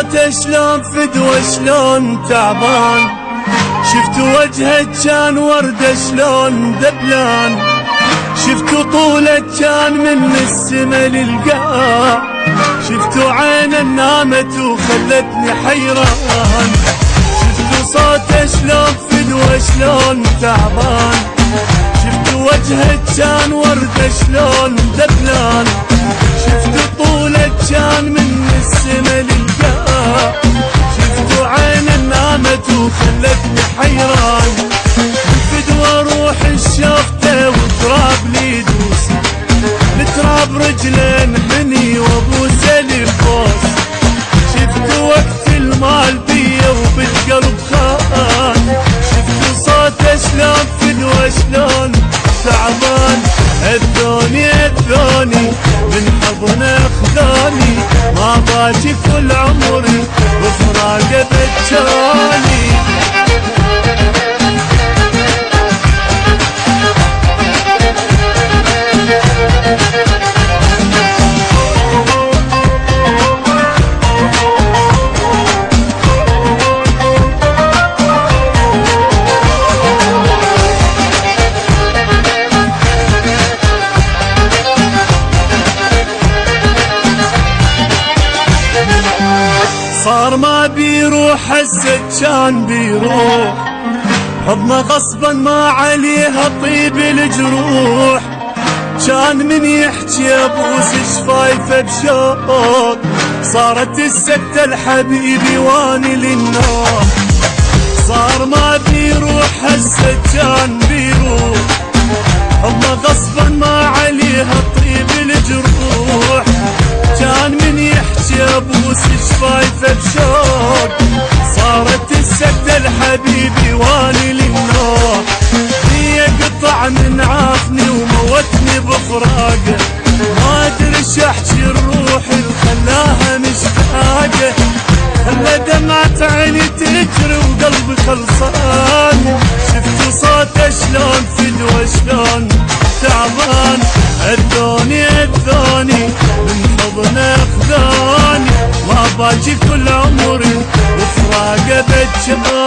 صوته شلون فدوة شلون تعبان، شفتوا وجهه كان وردة شلون دبلان، شفتوا طوله كان من السما للقاع، شفتوا عينه نامت وخلتني حيران، شفتوا صوته شلون فدوة شلون تعبان، شفتوا وجهه كان وردة شلون دبلان، شفتوا طوله كان من السما للقاع، شفتوا عينه نامت وخلتني حيران، فدوة روح الشفته وتراب لي يدوس، لتراب رجلين حني وابوسه للفوس، شفتوا وقت المال بيا وبالقلب خان، شفتوا صوته شلون فدوة شلون تعبان، اذوني من حضنه خذوني، ما باجي كل عمري وفراقه بتشاني. صار ما بيروح هسه كان بيروح، حضنه غصبا ما عليها طيب الجروح، كان من يحكي ابوس شفايفه بشوق، صارت السكتة الحبيبي واني للنار، صار ما بيروح هسه كان بيروح، حضنه غصبا ما عليها طيب الجروح، كان من يحكي ابوس شفايفه بشوق، صارت السكتة الحبيبي واني للنار، هي قطع من عافني وموتني بفراقه، ما ادري احكي الروح اللي خلاها مشتاقه، خلى دمعة عيني تجري وقلبي خلصان، شفتوا صوته شلون فدوة شلون تعبان، اذوني من حضنه خذوني، ما باجي كل عمري وفراقه بتشان.